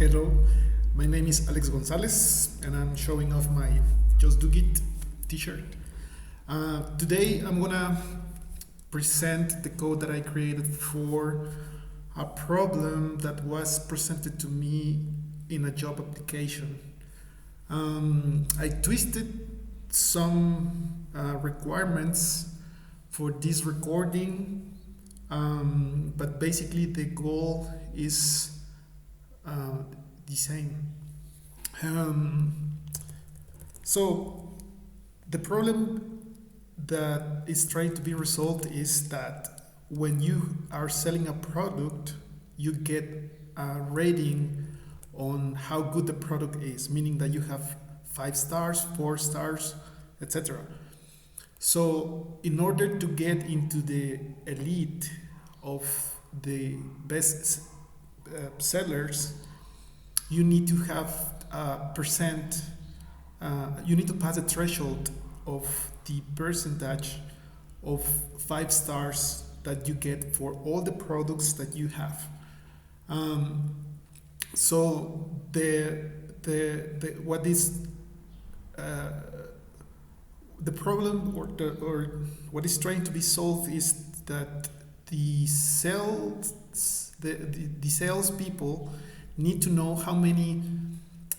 Hello, my name is Alex Gonzalez, and I'm showing off my Just Do Git t-shirt. Today I'm gonna present the code that I created for a problem that was presented to me in a job application. I twisted some requirements for this recording, but basically the goal is the same. So the problem that is trying to be resolved is that when you are selling a product, you get a rating on how good the product is, meaning that you have 5 stars, 4 stars, etc. So in order to get into the elite of the best sellers, you need to have a percent, you need to pass a threshold of the percentage of 5 stars that you get for all the products that you have. So what is the problem, or what is trying to be solved, is that the salespeople need to know how many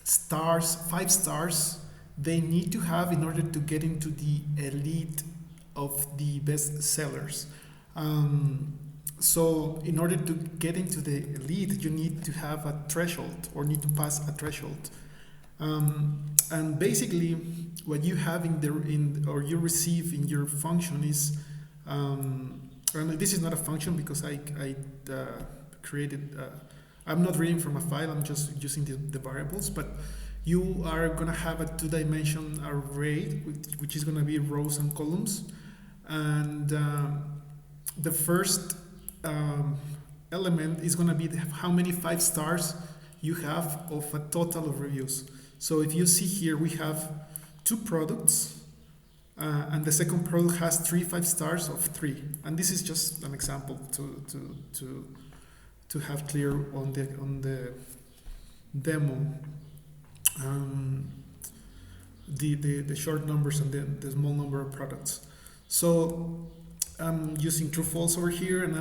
stars, 5 stars, they need to have in order to get into the elite of the best sellers. So in order to get into the elite, you need to have a threshold, or need to pass a threshold. And basically, what you have or you receive in your function is, this is not a function because I created. I'm not reading from a file. I'm just using the variables. But you are gonna have a 2-dimensional array, which is gonna be rows and columns, and the first element is gonna be how many 5 stars you have of a total of reviews. So if you see here, we have 2 products, and the second product has 3 5 stars of 3. And this is just an example to have clear on the demo, the short numbers and the small number of products. So I'm using true false over here, and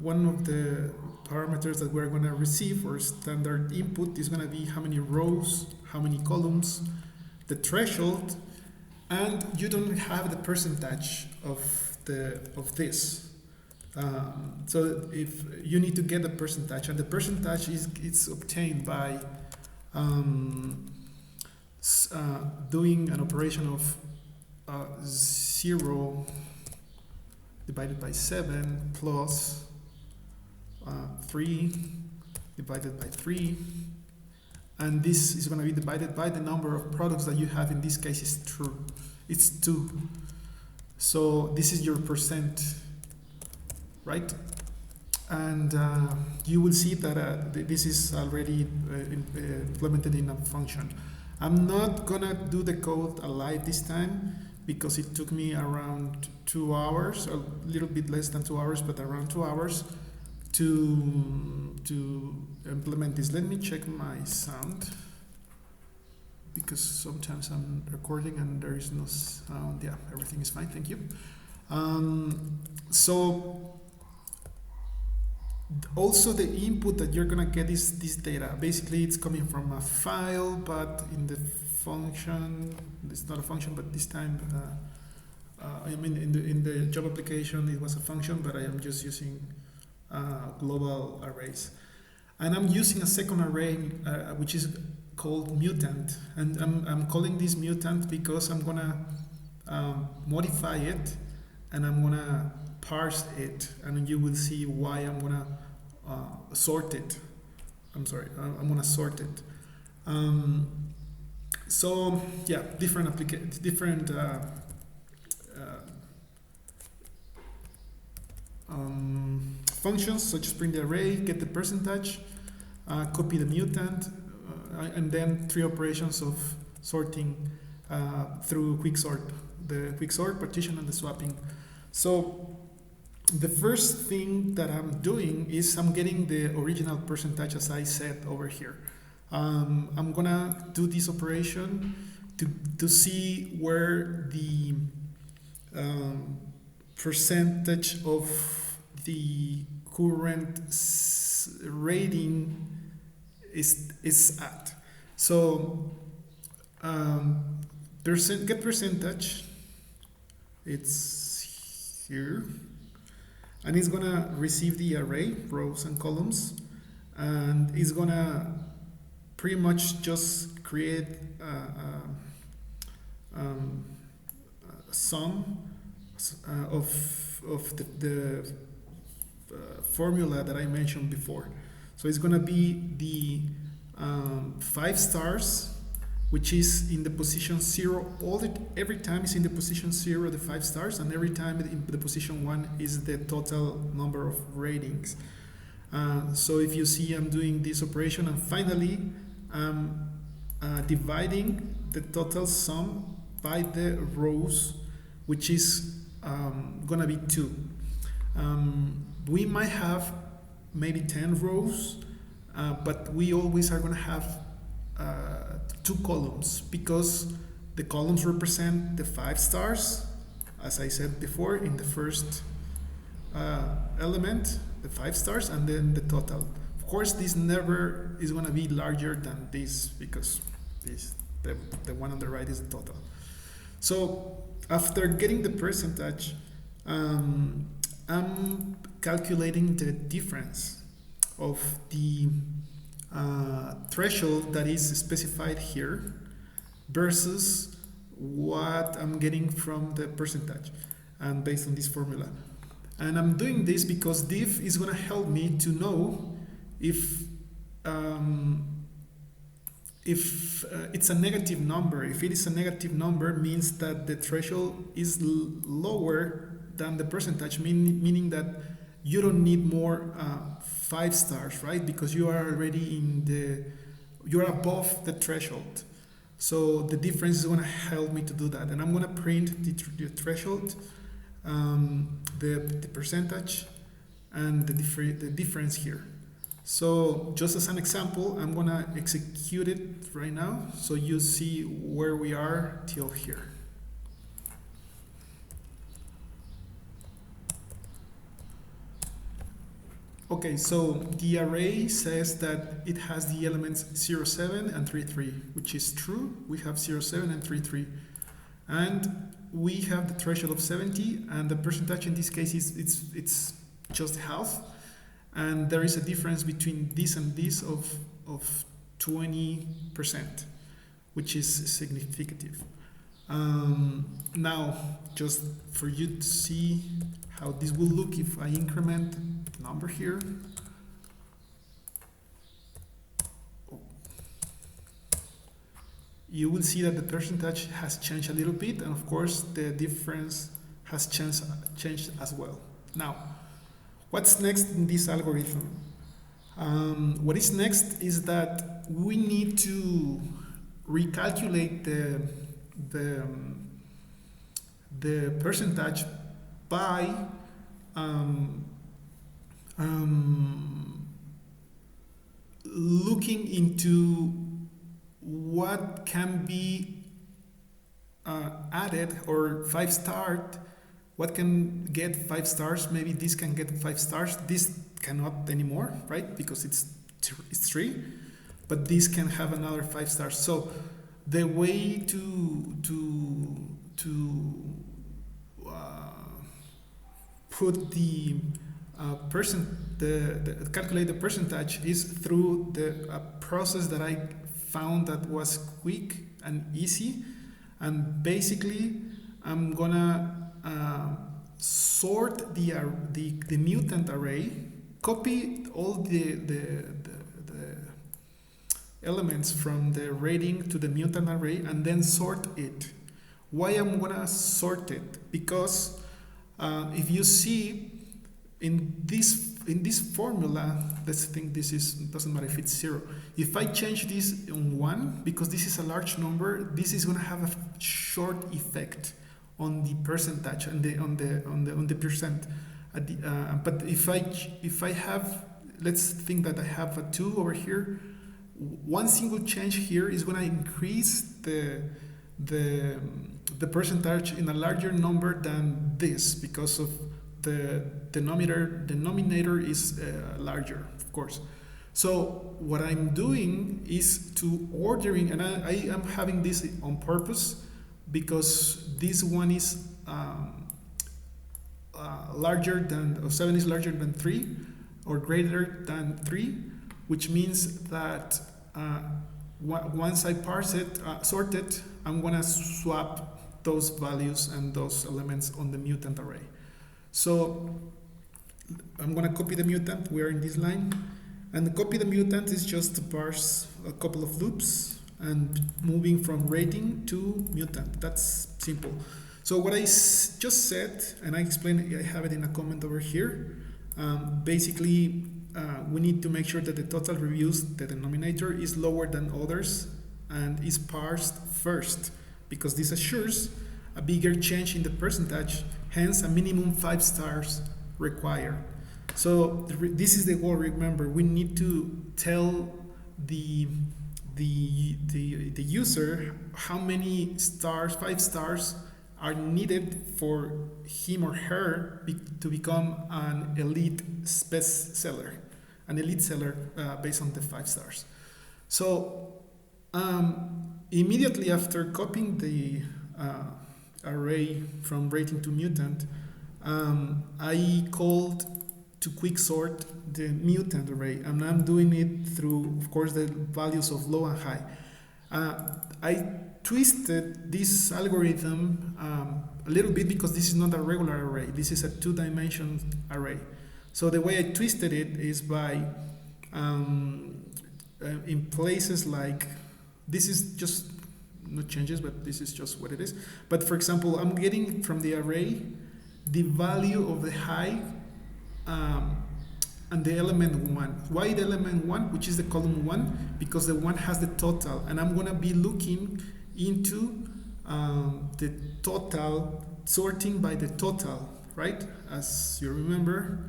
one of the parameters that we're going to receive, or standard input, is going to be how many rows, how many columns, the threshold, and you don't have the percentage of this. So if you need to get a percentage, and the percentage it's obtained by doing an operation of 0 divided by 7 plus 3 divided by 3, and this is going to be divided by the number of products that you have. In this case, is true. It's 2. So this is your percent, right? And you will see that this is already implemented in a function. I'm not gonna do the code alive this time because it took me around 2 hours, a little bit less than 2 hours, but around 2 hours to implement this. Let me check my sound, because sometimes I'm recording and there is no sound. Yeah, everything is fine, thank you. So also the input that you're gonna get is this data. Basically, it's coming from a file, but in the function, it's not a function, but this time, I mean, in the job application, it was a function, but I am just using global arrays. And I'm using a second array, which is called mutant, and I'm calling this mutant because I'm gonna modify it, and I'm gonna parse it, and you will see why I'm gonna sort it. I'm gonna sort it. So yeah, different functions, such as print the array, get the percentage, copy the mutant, and then 3 operations of sorting through quicksort, the quicksort, partition, and the swapping. So the first thing that I'm doing is I'm getting the original percentage, as I said over here. I'm gonna do this operation to see where the percentage of the current rating is at. So get percentage, it's here, and it's gonna receive the array, rows and columns, and it's gonna pretty much just create a sum of the formula that I mentioned before. So it's going to be the 5 stars, which is in the position 0. Every time it's in the position 0, the 5 stars, and every time in the position 1 is the total number of ratings. So if you see, I'm doing this operation, and finally I'm dividing the total sum by the rows, which is gonna be 2. We might have maybe 10 rows, but we always are gonna have 2 columns, because the columns represent the 5 stars, as I said before, in the first element, the 5 stars, and then the total. Of course, this never is gonna be larger than this, because the one on the right is the total. So after getting the percentage, I'm calculating the difference of the threshold that is specified here versus what I'm getting from the percentage, and based on this formula. And I'm doing this because diff is going to help me to know if it's a negative number. If it is a negative number, means that the threshold is lower than the percentage, meaning that you don't need more 5 stars, right? Because you are already you're above the threshold. So the difference is going to help me to do that. And I'm going to print the threshold, the percentage, and the difference here. So just as an example, I'm going to execute it right now, so you see where we are till here. Okay, so the array says that it has the elements 0, 7 and 3, 3, which is true. We have 0, 7 and 3, 3. And we have the threshold of 70, and the percentage in this case is it's just half. And there is a difference between this and this of 20%, which is significant. Now, just for you to see how this will look if I increment the number here. You will see that the percentage has changed a little bit, and of course the difference has changed as well. Now, what's next in this algorithm? What is next is that we need to recalculate the percentage by looking into what can be added, or 5 star, what can get 5 stars. Maybe this can get 5 stars, this cannot anymore, right? Because it's 3, but this can have another 5 stars. So the way to put the calculate the percentage is through the process that I found that was quick and easy. And basically I'm gonna sort the mutant array, copy all the elements from the rating to the mutant array, and then sort it. Why I'm gonna sort it? Because if you see in this formula, let's think this doesn't matter if it's 0. If I change this on 1, because this is a large number, this is gonna have a short effect on the percentage and on the percent. But if I have, let's think that I have a 2 over here. one single change here is going to increase the the percentage in a larger number than this because of the denominator is larger, of course. So what I'm doing is to ordering, and I am having this on purpose because this one is larger than, or 7 is larger than 3 or greater than 3, which means that once I parse it, sort it, I'm gonna swap those values and those elements on the mutant array. So I'm gonna copy the mutant, we're in this line, and copy the mutant is just to parse a couple of loops and moving from rating to mutant. That's simple. So what I just said, and I explained, I have it in a comment over here. Basically, we need to make sure that the total reviews, the denominator, is lower than others and is parsed first, because this assures a bigger change in the percentage, hence a minimum 5 stars required. So this is the goal. Remember, we need to tell the user how many stars, 5 stars, are needed for him or her to become an elite best seller, an elite seller based on the 5 stars. So immediately after copying the array from rating to mutant, I called to quicksort the mutant array, and I'm doing it through, of course, the values of low and high. I twisted this algorithm a little bit because this is not a regular array. This is a 2-dimension array. So the way I twisted it is by in places like, this is just not changes, but this is just what it is. But for example, I'm getting from the array the value of the high and the element 1. Why the element 1, which is the column 1? Because the 1 has the total, and I'm gonna be looking into the total, sorting by the total, right? As you remember,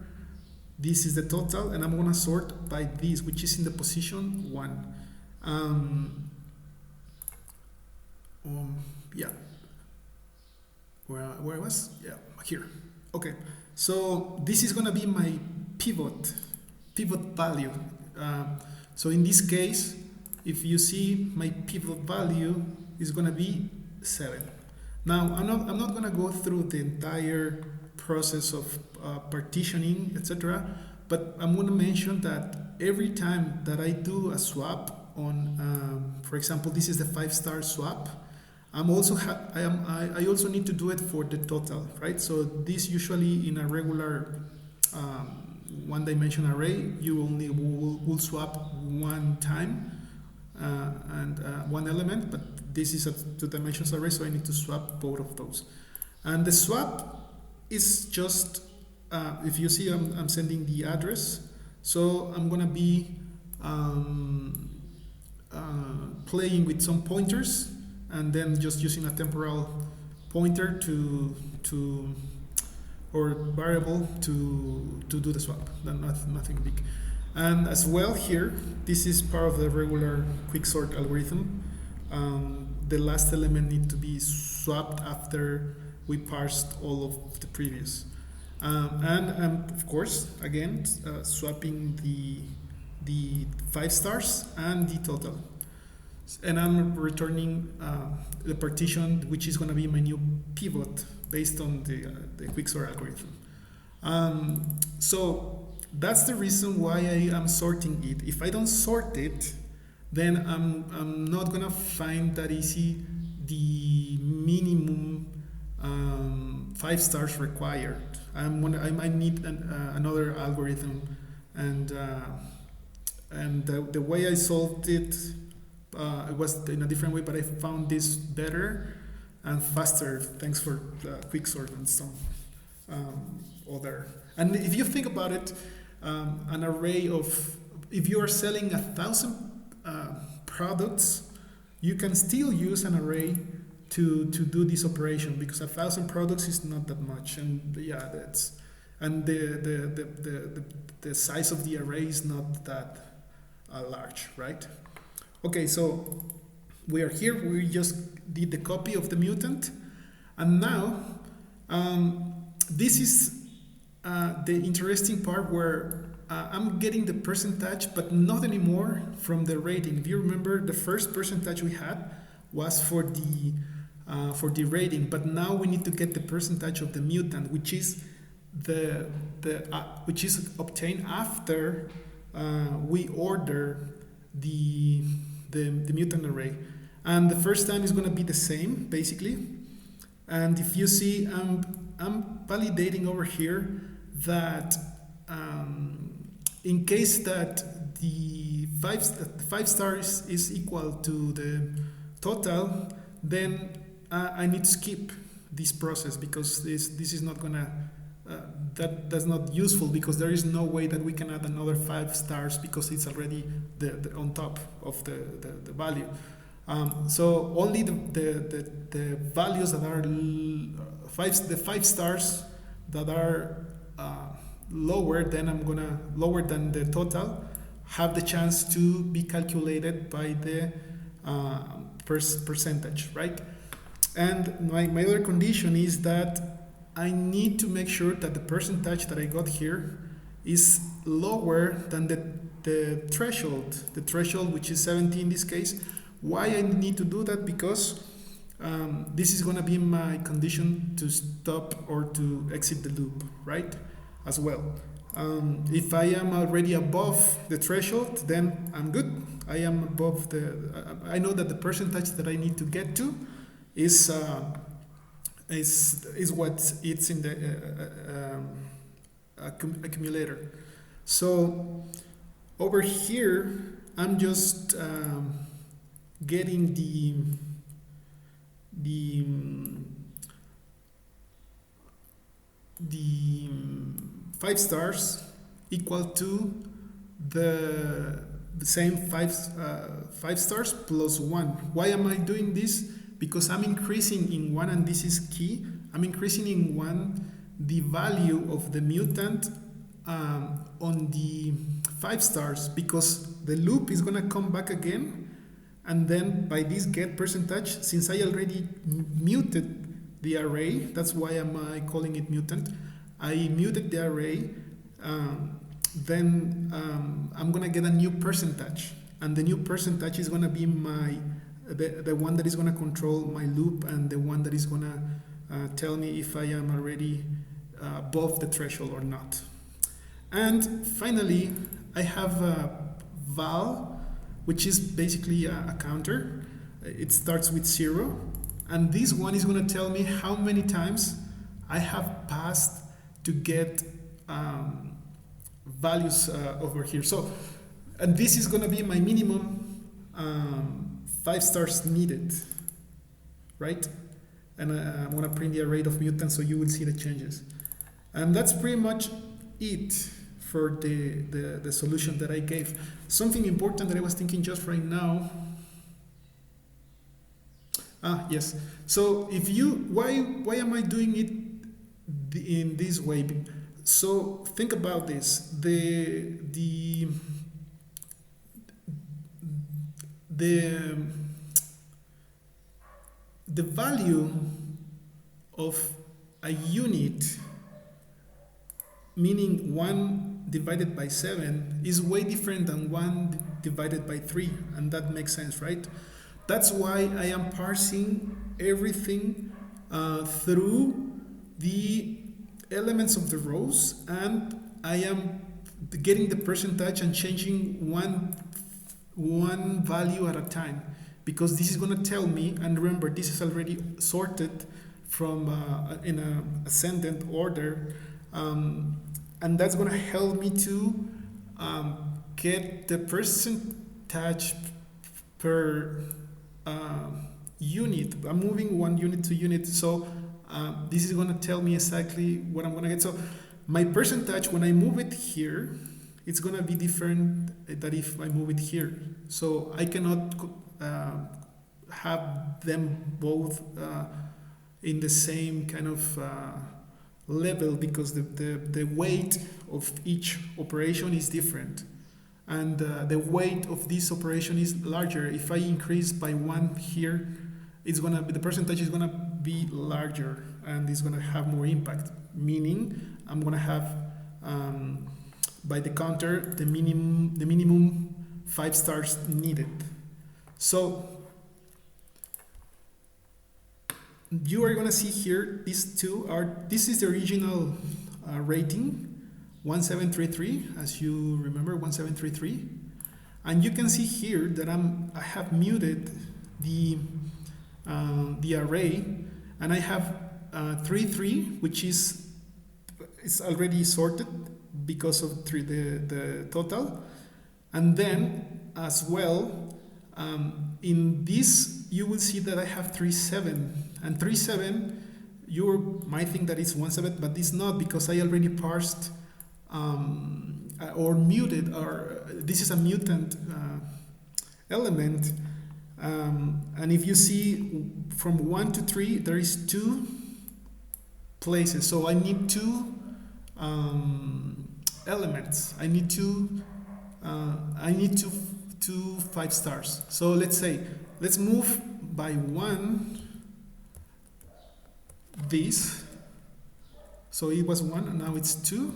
this is the total, and I'm gonna sort by this, which is in the position 1. Yeah. Where I was? Yeah, here. Okay. So this is gonna be my pivot value. So in this case, if you see, my pivot value is gonna be 7. Now I'm not gonna go through the entire process of partitioning, etc. But I'm gonna mention that every time that I do a swap on, for example, this is the 5-star swap. I also need to do it for the total, right? So this usually in a regular 1-dimension array, you only will swap one time and one element, but this is a 2-dimensional array, so I need to swap both of those. And the swap is just, if you see, I'm sending the address, so I'm gonna be playing with some pointers, and then just using a temporal pointer or variable to do the swap. Nothing big. And as well here, this is part of the regular quicksort algorithm. The last element needs to be swapped after we parsed all of the previous. And of course, again, swapping the 5 stars and the total. And I'm returning the partition, which is going to be my new pivot based on the quicksort algorithm. So that's the reason why I am sorting it. If I don't sort it, then I'm not going to find that easy the minimum 5 stars required. I might need another algorithm, and the way I solved it. It was in a different way, but I found this better and faster thanks for quicksort and some other. And if you think about it, an array of, if you are selling 1,000 products, you can still use an array to do this operation, because 1,000 products is not that much, and yeah, that's, and the size of the array is not that large, right? Okay, so we are here. We just did the copy of the mutant, and now this is the interesting part where I'm getting the percentage, but not anymore from the rating. If you remember, the first percentage we had was for the rating, but now we need to get the percentage of the mutant, which is which is obtained after we order the mutant array. And the first time is going to be the same basically. And if you see, I'm validating over here that in case that the five stars is equal to the total, then I need to skip this process, because this is not gonna that's not useful, because there is no way that we can add another 5 stars, because it's already the on top of the value. So only the values that are the 5 stars that are lower than the total have the chance to be calculated by the percentage, right? And my other condition is that I need to make sure that the percentage that I got here is lower than the threshold, which is 70 in this case. Why I need to do that? Because this is going to be my condition to stop or to exit the loop, right? As well. If I am already above the threshold, then I'm good. I am above I know that the percentage that I need to get to is what it's in the accumulator. So over here, I'm just getting the 5 stars equal to the same 5 stars plus 1. Why am I doing this? Because I'm increasing in 1, and this is key. I'm increasing in 1 the value of the mutant on the 5 stars, because the loop is gonna come back again, and then by this get percentage, since I already muted the array, that's why I'm calling it mutant. I muted the array, then I'm gonna get a new percentage, and the new percentage is gonna be the one that is gonna control my loop, and the one that is gonna tell me if I am already above the threshold or not. And finally, I have a val, which is basically a counter. It starts with 0, and this one is gonna tell me how many times I have passed to get values over here. So, and this is gonna be my minimum 5 stars needed, right? And I'm gonna print the array of mutants so you will see the changes. And that's pretty much it for the solution that I gave. Something important that I was thinking just right now. Yes. So if why am I doing it in this way? So think about this. The value of a unit, meaning 1 divided by 7, is way different than 1 divided by 3, and that makes sense, right? That's why I am parsing everything through the elements of the rows, and I am getting the percentage and changing one value at a time, because this is going to tell me, and remember, this is already sorted from in a ascendant order, and that's going to help me to get the percentage per unit. I'm moving 1 unit to unit, so this is going to tell me exactly what I'm going to get. So my percentage, when I move it here, it's going to be different than if I move it here. So I cannot have them both in the same kind of level, because the weight of each operation is different. and the weight of this operation is larger. If I increase by 1 here, it's gonna be, the percentage is gonna be larger and it's gonna have more impact, meaning I'm gonna have by the counter the minimum 5 stars needed. So you are gonna see here, these two are, this is the original rating, 1733, as you remember, 1733, and you can see here that I have muted the array, and I have 33, which is already sorted because of the total, and then as well in this you will see that I have 37, and 37 you might think that it's 17, but it's not, because I already parsed or muted, or this is a mutant element, and if you see from 1 to 3 there is 2 places, so I need 2 elements. I need two 5 stars. So let's move by 1 this, so it was 1 and now it's 2,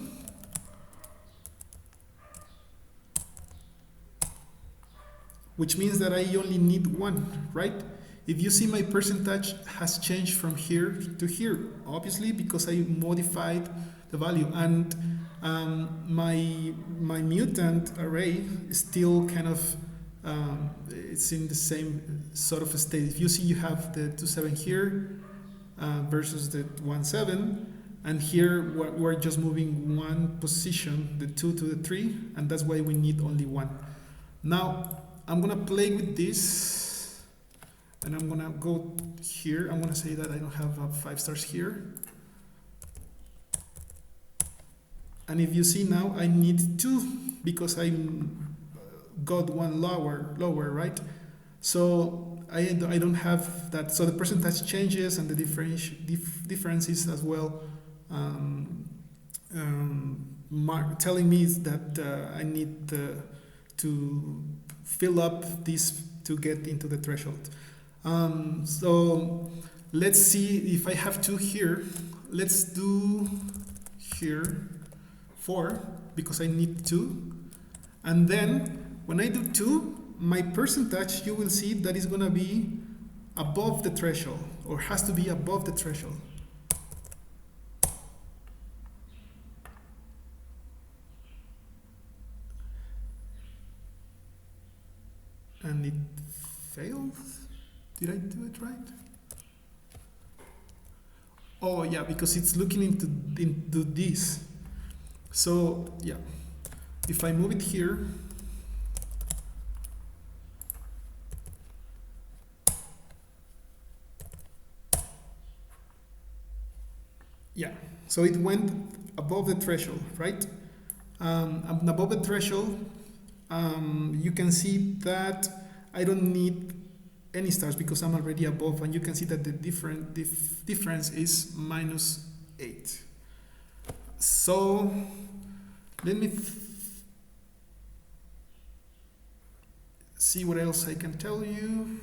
which means that I only need 1, right? If you see, my percentage has changed from here to here, obviously because I modified the value, and my mutant array is still kind of it's in the same sort of a state. If you see, you have the 27 here versus the 17, and here we're just moving 1 position, the 2 to the 3, and that's why we need only 1. Now I'm gonna play with this, and I'm gonna go here. I'm gonna say that I don't have 5 stars here, and if you see now I need 2 because I got 1 lower, right? So I don't have that, so the percentage changes, and the differences as well telling me is that I need to fill up this to get into the threshold. So let's see if I have 2 here. Let's do here 4 because I need 2, and then when I do 2, my percentage, you will see that is gonna be above the threshold, or has to be above the threshold. And it failed. Did I do it right? Oh yeah, because it's looking into this. So yeah, if I move it here, yeah, so it went above the threshold, right? And above the threshold, you can see that I don't need any stars because I'm already above, and you can see that the difference is -8. So let me see what else I can tell you.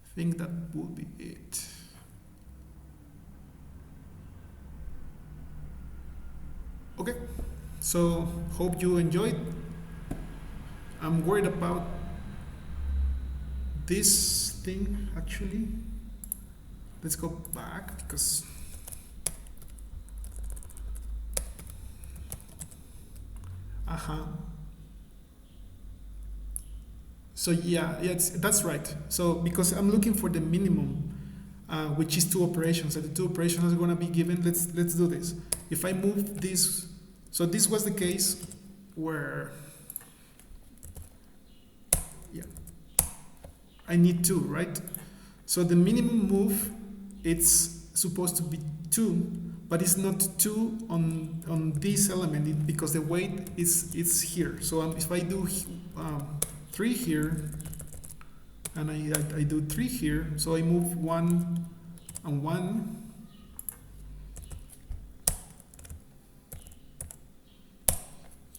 I think that would be it. Okay, so hope you enjoyed. I'm worried about this thing actually. Let's go back because so yeah, that's right. So because I'm looking for the minimum, which is 2 operations, and the 2 operations are going to be given. Let's do this. If I move this, so this was the case where I need 2, right? So the minimum move, it's supposed to be 2, but it's not 2 on this element because the weight is here. So if I do 3 here, and I do 3 here, so I move 1 and 1.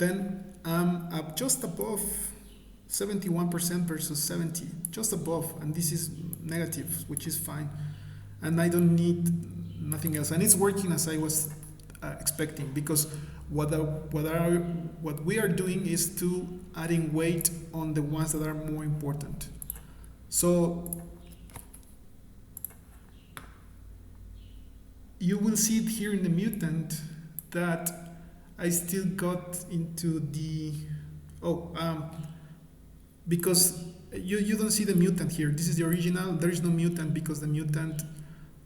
then I'm up just above 71% versus 70, just above, and this is negative, which is fine. And I don't need nothing else. And it's working as I was expecting, because what we are doing is to adding weight on the ones that are more important. So you will see it here in the mutant that I still got into the, because you don't see the mutant here. This is the original. There is no mutant because the mutant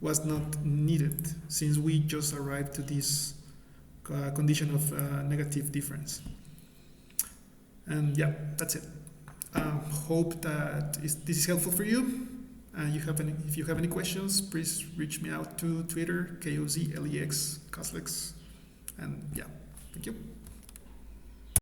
was not needed since we just arrived to this condition of negative difference. And yeah, that's it. Hope that this is helpful for you. If you have any questions, please reach me out to Twitter, KOZLEX, Coslex. And yeah, thank you.